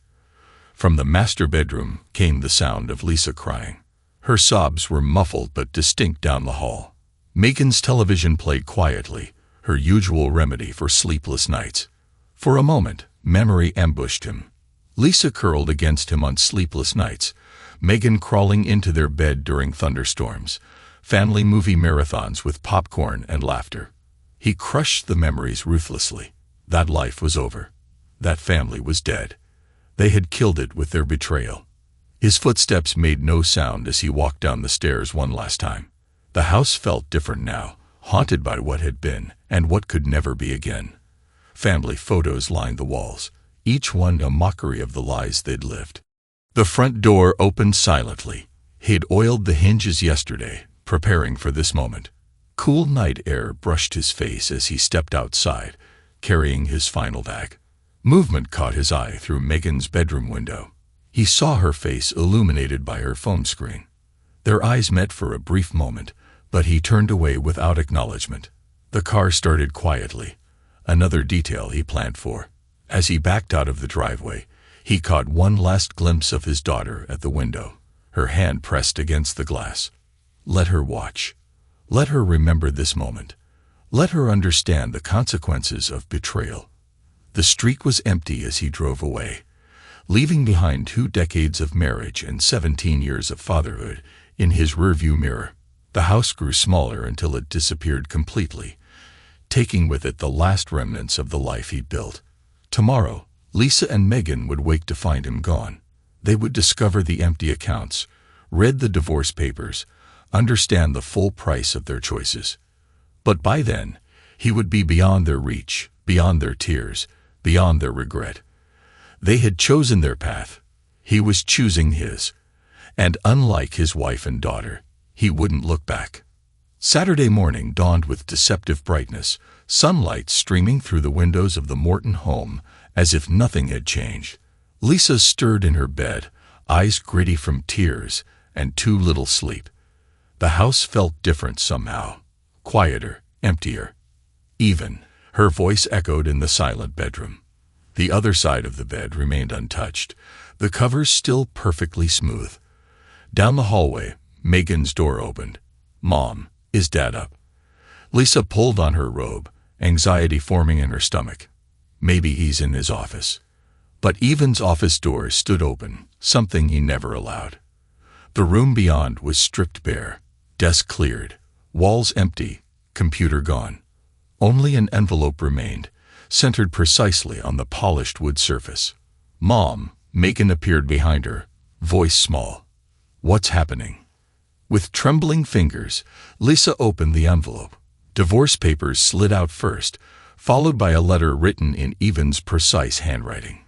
From the master bedroom came the sound of Lisa crying. Her sobs were muffled but distinct down the hall. Megan's television played quietly, her usual remedy for sleepless nights. For a moment, memory ambushed him. Lisa curled against him on sleepless nights, Megan crawling into their bed during thunderstorms, family movie marathons with popcorn and laughter. He crushed the memories ruthlessly. That life was over. That family was dead. They had killed it with their betrayal. His footsteps made no sound as he walked down the stairs one last time. The house felt different now, haunted by what had been and what could never be again. Family photos lined the walls, each one a mockery of the lies they'd lived. The front door opened silently. He'd oiled the hinges yesterday, preparing for this moment. Cool night air brushed his face as he stepped outside, carrying his final bag. Movement caught his eye through Megan's bedroom window. He saw her face illuminated by her phone screen. Their eyes met for a brief moment, but he turned away without acknowledgement. The car started quietly, another detail he planned for. As he backed out of the driveway, he caught one last glimpse of his daughter at the window, her hand pressed against the glass. Let her watch. Let her remember this moment. Let her understand the consequences of betrayal. The street was empty as he drove away, leaving behind 2 decades of marriage and 17 years of fatherhood in his rearview mirror. The house grew smaller until it disappeared completely, taking with it the last remnants of the life he'd built. Tomorrow, Lisa and Megan would wake to find him gone. They would discover the empty accounts, read the divorce papers, understand the full price of their choices. But by then, He would be beyond their reach, beyond their tears, beyond their regret. They had chosen their path. He was choosing his. And unlike his wife and daughter, he wouldn't look back. Saturday morning dawned with deceptive brightness, sunlight streaming through the windows of the Morton home as if nothing had changed. Lisa stirred in her bed, eyes gritty from tears and too little sleep. The house felt different somehow, quieter, emptier. Even, her voice echoed in the silent bedroom. The other side of the bed remained untouched, the covers still perfectly smooth. Down the hallway, Megan's door opened. "Mom, is Dad up?" Lisa pulled on her robe, anxiety forming in her stomach. Maybe he's in his office. But Evan's office door stood open, something he never allowed. The room beyond was stripped bare, desk cleared, walls empty, computer gone. Only an envelope remained, centered precisely on the polished wood surface. "Mom," Megan appeared behind her, voice small. "What's happening?" With trembling fingers, Lisa opened the envelope. Divorce papers slid out first, followed by a letter written in Evan's precise handwriting.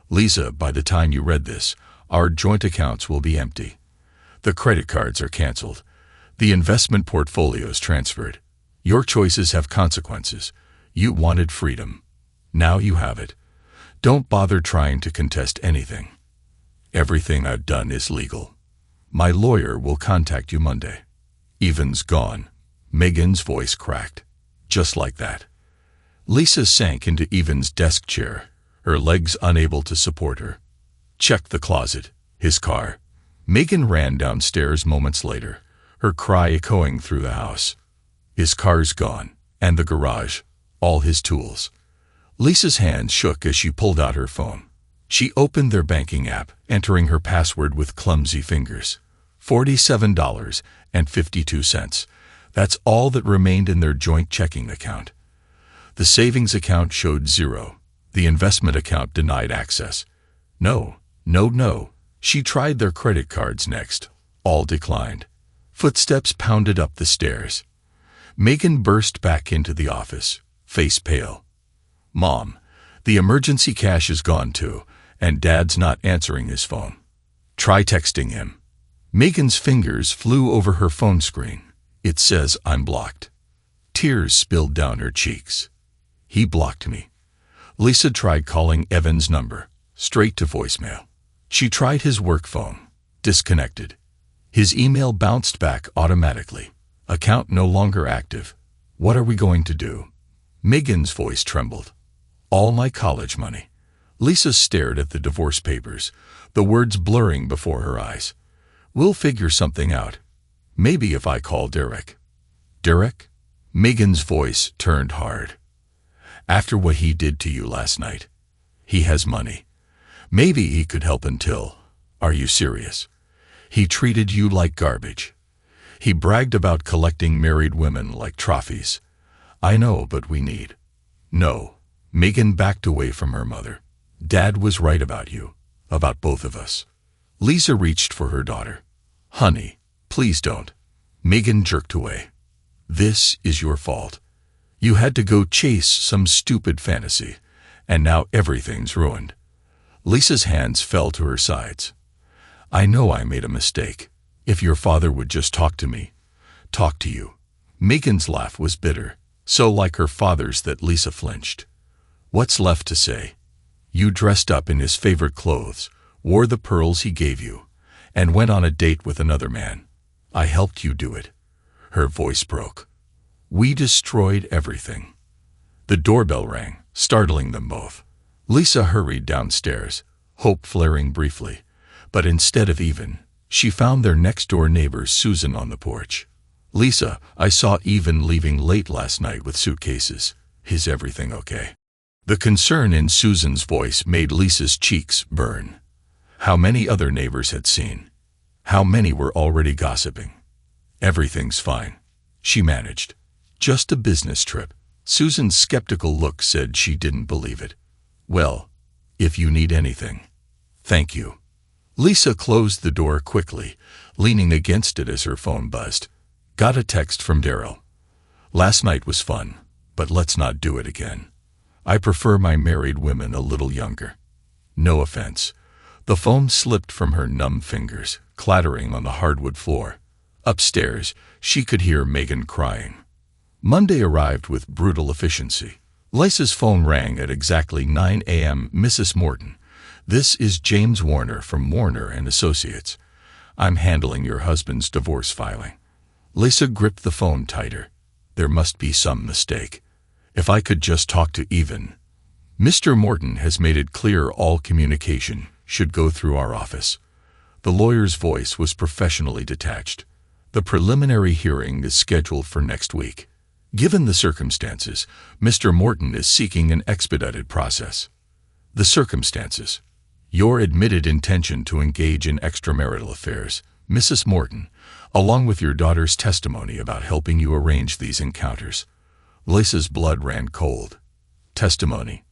"Lisa, by the time you read this, our joint accounts will be empty. The credit cards are canceled. The investment portfolios transferred. Your choices have consequences. You wanted freedom. Now you have it. Don't bother trying to contest anything. Everything I've done is legal. My lawyer will contact you Monday." "Evan's gone." Megan's voice cracked. Just like that. Lisa sank into Evan's desk chair, her legs unable to support her. "Check the closet, his car." Megan ran downstairs moments later, her cry echoing through the house. "His car's gone, and the garage, all his tools." Lisa's hands shook as she pulled out her phone. She opened their banking app, entering her password with clumsy fingers. $47.52. That's all that remained in their joint checking account. The savings account showed zero. The investment account denied access. No. She tried their credit cards next. All declined. Footsteps pounded up the stairs. Megan burst back into the office, face pale. "Mom, the emergency cash is gone too, and Dad's not answering his phone. Try texting him." Megan's fingers flew over her phone screen. "It says I'm blocked." Tears spilled down her cheeks. "He blocked me." Lisa tried calling Evan's number, straight to voicemail. She tried his work phone, disconnected. His email bounced back automatically. "Account no longer active. What are we going to do?" Megan's voice trembled. "All my college money." Lisa stared at the divorce papers, the words blurring before her eyes. "We'll figure something out. Maybe if I call Derek." "Derek?" Megan's voice turned hard. "After what he did to you last night. He has money. Maybe he could help until—" "Are you serious? He treated you like garbage. He bragged about collecting married women like trophies. I know, but we need—" "No." Megan backed away from her mother. "Dad was right about you, about both of us." Lisa reached for her daughter. "Honey, please don't." Megan jerked away. "This is your fault. You had to go chase some stupid fantasy, and now everything's ruined." Lisa's hands fell to her sides. "I know I made a mistake. If your father would just talk to me, talk to you." Megan's laugh was bitter, so like her father's that Lisa flinched. "What's left to say? You dressed up in his favorite clothes, wore the pearls he gave you, and went on a date with another man. I helped you do it." Her voice broke. "We destroyed everything." The doorbell rang, startling them both. Lisa hurried downstairs, hope flaring briefly, but instead of Evan, she found their next-door neighbor Susan on the porch. "Lisa, I saw Evan leaving late last night with suitcases. Is everything okay?" The concern in Susan's voice made Lisa's cheeks burn. How many other neighbors had seen? How many were already gossiping? "Everything's fine," she managed. "Just a business trip." Susan's skeptical look said she didn't believe it. "Well, if you need anything." "Thank you." Lisa closed the door quickly, leaning against it as her phone buzzed. "Got a text from Daryl. Last night was fun, but let's not do it again. I prefer my married women a little younger. No offense. The phone slipped from her numb fingers, clattering on the hardwood floor. Upstairs, she could hear Megan crying. Monday arrived with brutal efficiency. Lisa's phone rang at exactly 9 a.m. Mrs. Morton, this is James Warner from Warner and Associates. I'm handling your husband's divorce filing. Lisa gripped the phone tighter. There must be some mistake. If I could just talk to Evan. Mr. Morton has made it clear all communication should go through our office. The lawyer's voice was professionally detached. The preliminary hearing is scheduled for next week. Given the circumstances, Mr. Morton is seeking an expedited process. The circumstances. Your admitted intention to engage in extramarital affairs, Mrs. Morton, along with your daughter's testimony about helping you arrange these encounters. Lisa's blood ran cold. Testimony.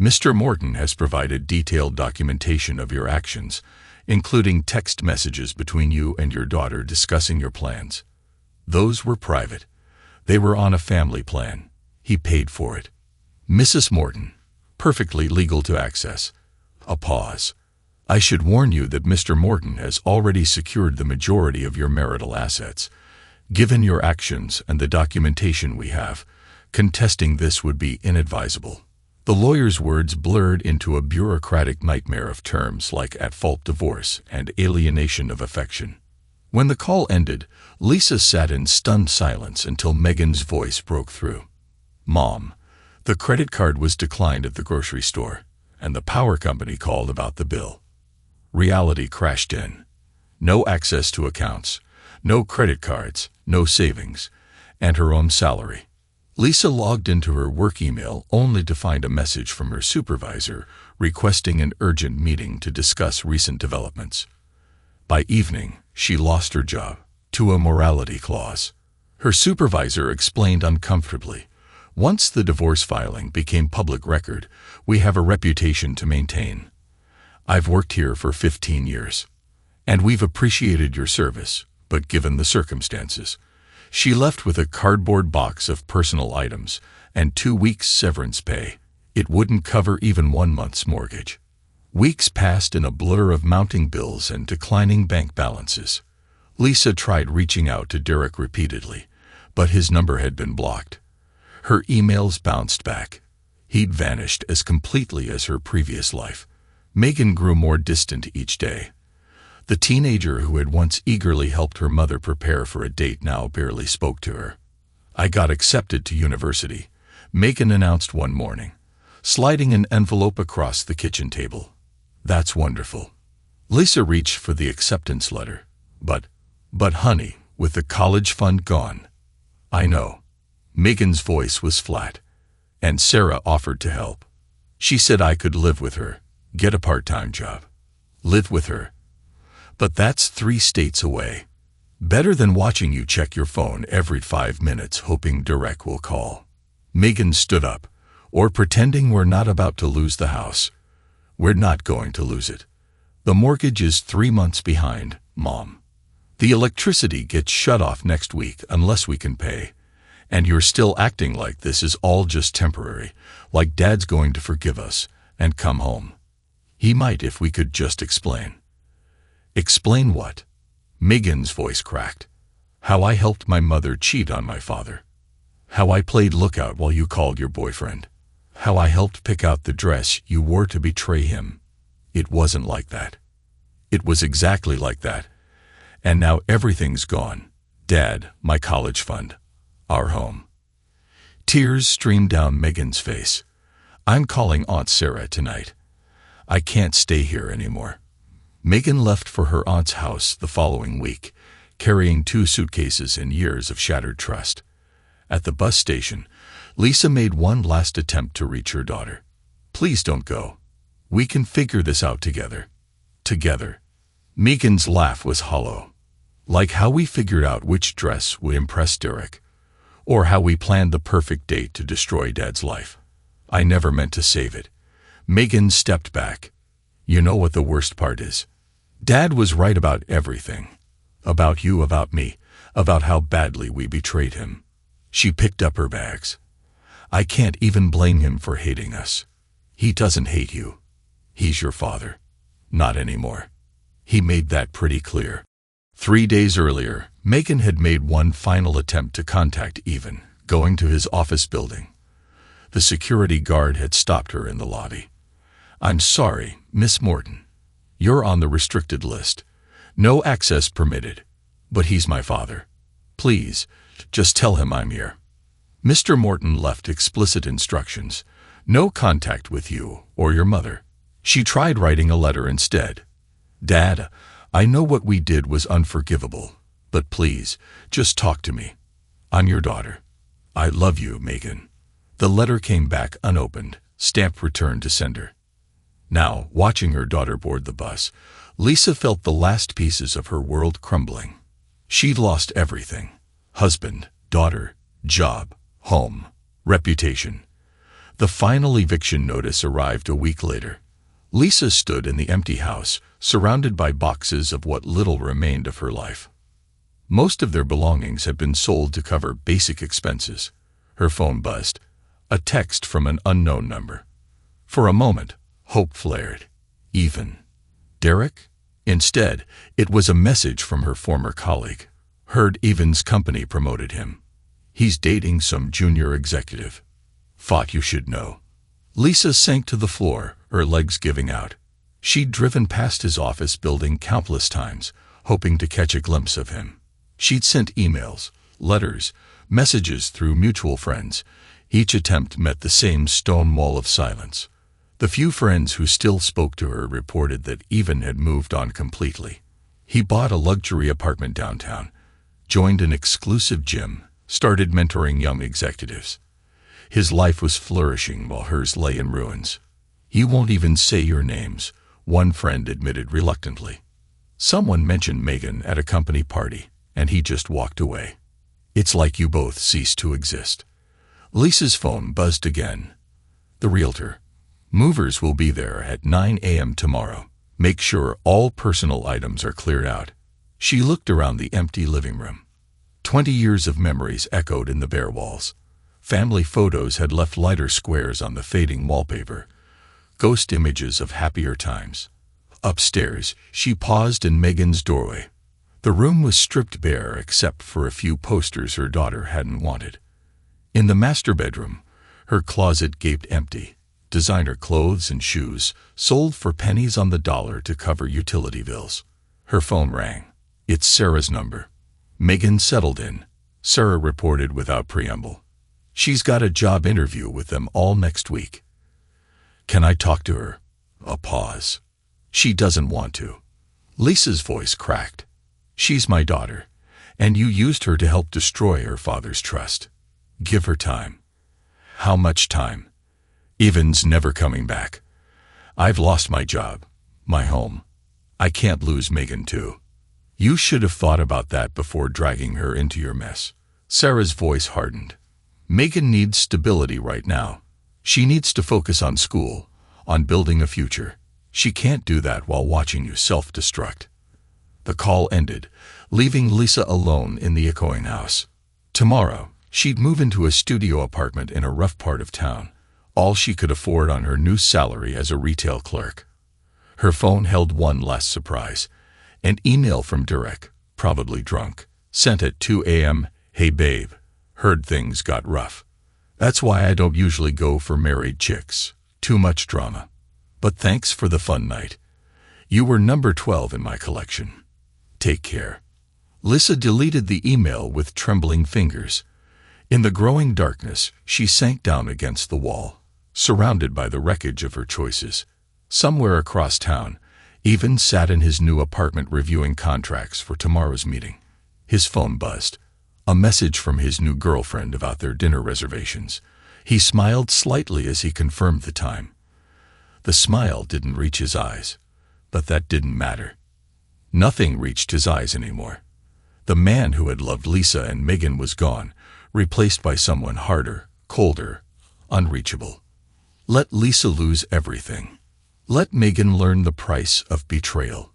Mr. Morton has provided detailed documentation of your actions, including text messages between you and your daughter discussing your plans. Those were private. They were on a family plan. He paid for it. Mrs. Morton, perfectly legal to access. A pause. I should warn you that Mr. Morton has already secured the majority of your marital assets. Given your actions and the documentation we have, contesting this would be inadvisable. The lawyer's words blurred into a bureaucratic nightmare of terms like at-fault divorce and alienation of affection. When the call ended, Lisa sat in stunned silence until Megan's voice broke through. Mom, the credit card was declined at the grocery store, and the power company called about the bill. Reality crashed in. No access to accounts, no credit cards, no savings, and her own salary. Lisa logged into her work email only to find a message from her supervisor requesting an urgent meeting to discuss recent developments. By evening, she lost her job to a morality clause. Her supervisor explained uncomfortably, once the divorce filing became public record, we have a reputation to maintain. I've worked here for 15 years, and we've appreciated your service, but given the circumstances. She left with a cardboard box of personal items and 2 weeks' severance pay. It wouldn't cover even 1 month's mortgage. Weeks passed in a blur of mounting bills and declining bank balances. Lisa tried reaching out to Derek repeatedly, but his number had been blocked. Her emails bounced back. He'd vanished as completely as her previous life. Megan grew more distant each day. The teenager who had once eagerly helped her mother prepare for a date now barely spoke to her. I got accepted to university, Megan announced one morning, sliding an envelope across the kitchen table. That's wonderful. Lisa reached for the acceptance letter. But honey, with the college fund gone. I know. Megan's voice was flat, and Sarah offered to help. She said I could live with her, get a part-time job. Live with her. But that's 3 states away. Better than watching you check your phone every 5 minutes hoping Derek will call. Megan stood up, or pretending we're not about to lose the house. We're not going to lose it. The mortgage is 3 months behind, Mom. The electricity gets shut off next week unless we can pay. And you're still acting like this is all just temporary, like Dad's going to forgive us and come home. He might if we could just explain. Explain what? Megan's voice cracked. How I helped my mother cheat on my father. How I played lookout while you called your boyfriend. How I helped pick out the dress you wore to betray him. It wasn't like that. It was exactly like that. And now everything's gone. Dad, my college fund. Our home. Tears streamed down Megan's face. I'm calling Aunt Sarah tonight. I can't stay here anymore. Megan left for her aunt's house the following week, carrying 2 suitcases and years of shattered trust. At the bus station, Lisa made one last attempt to reach her daughter. Please don't go. We can figure this out together. Together. Megan's laugh was hollow. Like how we figured out which dress would impress Derek. Or how we planned the perfect date to destroy Dad's life. I never meant to save it. Megan stepped back. You know what the worst part is? Dad was right about everything. About you, about me, about how badly we betrayed him. She picked up her bags. I can't even blame him for hating us. He doesn't hate you. He's your father. Not anymore. He made that pretty clear. 3 days earlier, Megan had made one final attempt to contact Evan, going to his office building. The security guard had stopped her in the lobby. "I'm sorry, Miss Morton. You're on the restricted list. No access permitted. But he's my father. Please, just tell him I'm here." Mr. Morton left explicit instructions. No contact with you or your mother. She tried writing a letter instead. "Dad, I know what we did was unforgivable, but please, just talk to me. I'm your daughter. I love you, Megan." The letter came back unopened, stamped returned to sender. Now, watching her daughter board the bus, Lisa felt the last pieces of her world crumbling. She'd lost everything: husband, daughter, job, home, reputation. The final eviction notice arrived a week later. Lisa stood in the empty house, surrounded by boxes of what little remained of her life. Most of their belongings had been sold to cover basic expenses. Her phone buzzed. A text from an unknown number. For a moment, hope flared. Evan? Derek? Instead, it was a message from her former colleague. Heard Evan's company promoted him. He's dating some junior executive. Thought you should know. Lisa sank to the floor, her legs giving out. She'd driven past his office building countless times, hoping to catch a glimpse of him. She'd sent emails, letters, messages through mutual friends. Each attempt met the same stone wall of silence. The few friends who still spoke to her reported that Evan had moved on completely. He bought a luxury apartment downtown, joined an exclusive gym, started mentoring young executives. His life was flourishing while hers lay in ruins. "He won't even say your names," one friend admitted reluctantly. Someone mentioned Megan at a company party, and he just walked away. It's like you both ceased to exist. Lisa's phone buzzed again. The realtor. "Movers will be there at 9 a.m. tomorrow. Make sure all personal items are cleared out." She looked around the empty living room. 20 years of memories echoed in the bare walls. Family photos had left lighter squares on the fading wallpaper. Ghost images of happier times. Upstairs, she paused in Megan's doorway. The room was stripped bare except for a few posters her daughter hadn't wanted. In the master bedroom, her closet gaped empty. Designer clothes and shoes sold for pennies on the dollar to cover utility bills. Her phone rang. "It's Sarah's number." Megan settled in. Sarah reported without preamble. "She's got a job interview with them all next week." "Can I talk to her?" A pause. "She doesn't want to." Lisa's voice cracked. "She's my daughter, and you used her to help destroy her father's trust. Give her time." "How much time?" "Evan's never coming back. I've lost my job, my home. I can't lose Megan too." "You should have thought about that before dragging her into your mess." Sarah's voice hardened. "Megan needs stability right now. She needs to focus on school, on building a future. She can't do that while watching you self-destruct." The call ended, leaving Lisa alone in the echoing house. Tomorrow, she'd move into a studio apartment in a rough part of town, all she could afford on her new salary as a retail clerk. Her phone held one last surprise. An email from Derek, probably drunk, sent at 2 a.m. "Hey babe, heard things got rough. That's why I don't usually go for married chicks. Too much drama. But thanks for the fun night. You were number 12 in my collection. Take care." Lisa deleted the email with trembling fingers. In the growing darkness, she sank down against the wall, surrounded by the wreckage of her choices. Somewhere across town, Evan sat in his new apartment reviewing contracts for tomorrow's meeting. His phone buzzed. A message from his new girlfriend about their dinner reservations. He smiled slightly as he confirmed the time. The smile didn't reach his eyes, but that didn't matter. Nothing reached his eyes anymore. The man who had loved Lisa and Megan was gone, replaced by someone harder, colder, unreachable. Let Lisa lose everything. Let Megan learn the price of betrayal.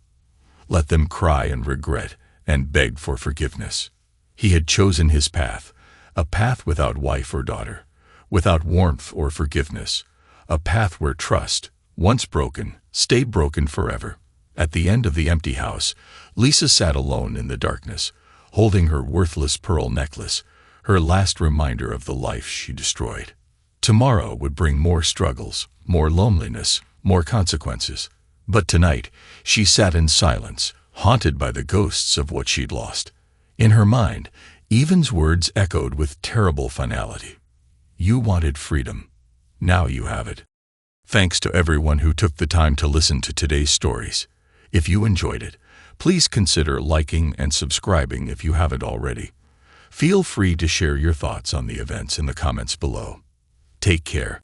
Let them cry and regret and beg for forgiveness. He had chosen his path, a path without wife or daughter, without warmth or forgiveness, a path where trust, once broken, stayed broken forever. At the end of the empty house, Lisa sat alone in the darkness, holding her worthless pearl necklace, her last reminder of the life she destroyed. Tomorrow would bring more struggles, more loneliness, more consequences. But tonight, she sat in silence, haunted by the ghosts of what she'd lost. In her mind, Evan's words echoed with terrible finality. You wanted freedom. Now you have it. Thanks to everyone who took the time to listen to today's stories. If you enjoyed it, please consider liking and subscribing if you haven't already. Feel free to share your thoughts on the events in the comments below. Take care.